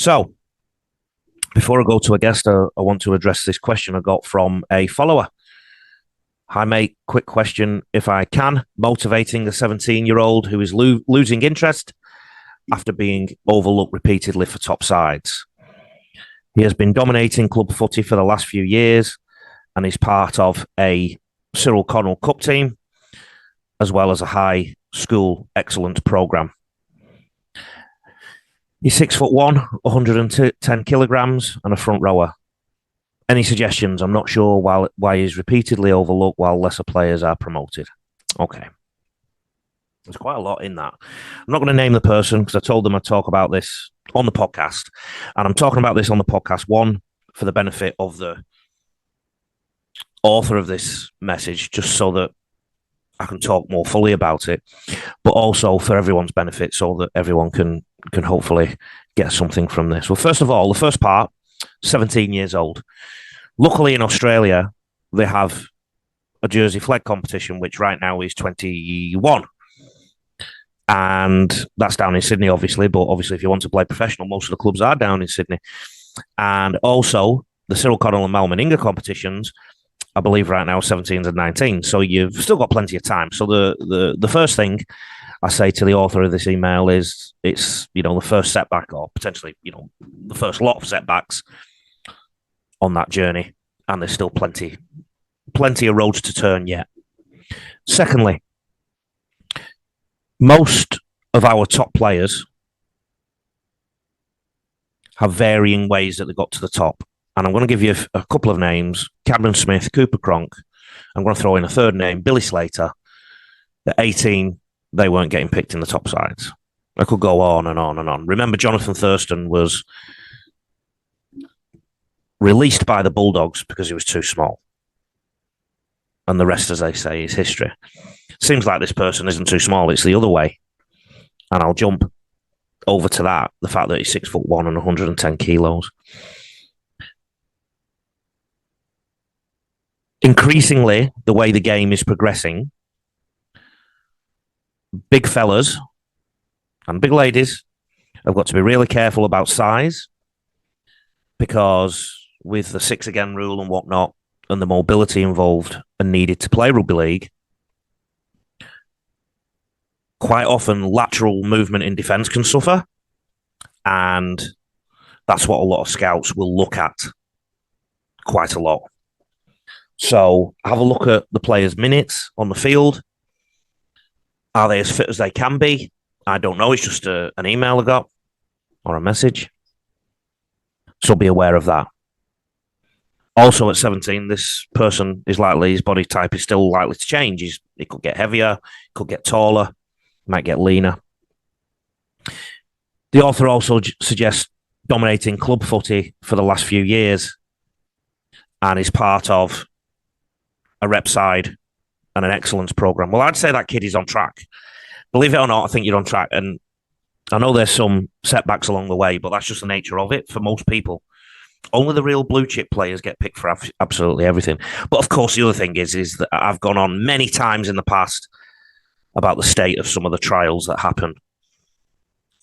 So, before I go to a guest, I want to address this question I got from a follower. Hi, mate. Quick question, if I can. Motivating a 17-year-old who is losing interest after being overlooked repeatedly for top sides. He has been dominating club footy for the last few years and is part of a Cyril Connell Cup team, as well as a high school excellence programme. He's 6'1", 110 kilograms, and a front rower. Any suggestions? I'm not sure why he's repeatedly overlooked while lesser players are promoted. Okay. There's quite a lot in that. I'm not going to name the person because I told them I'd talk about this on the podcast. And I'm talking about this on the podcast, one, for the benefit of the author of this message, just so that I can talk more fully about it, but also for everyone's benefit so that everyone can hopefully get something from this. Well, first of all, the first part, 17 years old. Luckily in Australia, they have a jersey flag competition, which right now is 21. And that's down in Sydney, obviously. But obviously, if you want to play professional, most of the clubs are down in Sydney. And also, the Cyril Connell and Mal Meninga competitions, I believe right now, 17s and 19s. So you've still got plenty of time. So the first thing I say to the author of this email is it's, the first setback or potentially, the first lot of setbacks on that journey. And there's still plenty of roads to turn yet. Secondly, most of our top players have varying ways that they got to the top. And I'm going to give you a couple of names. Cameron Smith, Cooper Cronk. I'm going to throw in a third name, Billy Slater. At 18, they weren't getting picked in the top sides. I could go on and on and on. Remember, Jonathan Thurston was released by the Bulldogs because he was too small. And the rest, as they say, is history. Seems like this person isn't too small. It's the other way. And I'll jump over to that, the fact that he's 6'1" and 110 kilos. Increasingly, the way the game is progressing, big fellas and big ladies have got to be really careful about size, because with the 6 again rule and whatnot, and the mobility involved and needed to play rugby league, quite often lateral movement in defence can suffer, and that's what a lot of scouts will look at quite a lot. So have a look at the players' minutes on the field. Are they as fit as they can be? I don't know. It's just an email I got or a message. So be aware of that. Also at 17, this person is likely, his body type is still likely to change. He could get heavier, could get taller, might get leaner. The author also suggests dominating club footy for the last few years and is part of a rep side and an excellence program. Well, I'd say that kid is on track. Believe it or not, I think you're on track. And I know there's some setbacks along the way, but that's just the nature of it for most people. Only the real blue chip players get picked for absolutely everything. But of course, the other thing is that I've gone on many times in the past about the state of some of the trials that happen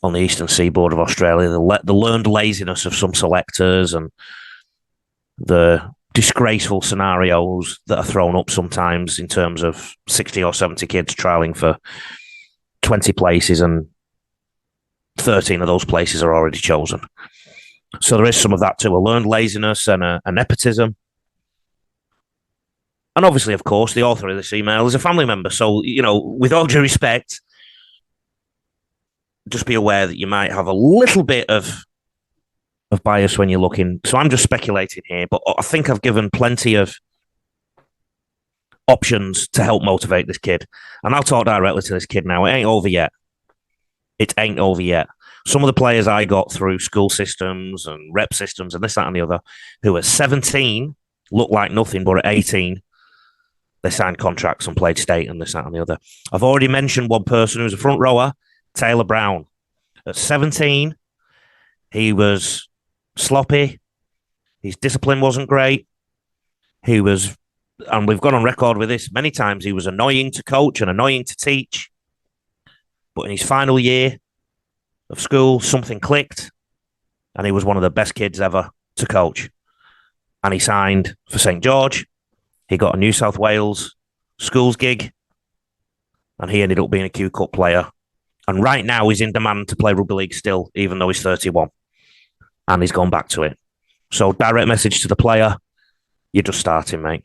on the eastern seaboard of Australia, the learned laziness of some selectors and the disgraceful scenarios that are thrown up sometimes in terms of 60 or 70 kids trialing for 20 places and 13 of those places are already chosen. So there is some of that too, a learned laziness and a nepotism. And obviously, of course, the author of this email is a family member. So, with all due respect, just be aware that you might have a little bit of bias when you're looking. So I'm just speculating here, but I think I've given plenty of options to help motivate this kid. And I'll talk directly to this kid now. It ain't over yet. It ain't over yet. Some of the players I got through school systems and rep systems and this, that, and the other, who at 17 looked like nothing, but at 18, they signed contracts and played state and this, that, and the other. I've already mentioned one person who's a front rower, Taylor Brown. At 17, he was sloppy. His discipline wasn't great. He was, and we've gone on record with this many times, he was annoying to coach and annoying to teach. But in his final year of school, something clicked and he was one of the best kids ever to coach. And he signed for St. George. He got a New South Wales schools gig, and he ended up being a Q Cup player. And right now he's in demand to play rugby league still, even though he's 31. And he's gone back to it. So direct message to the player, you're just starting, mate.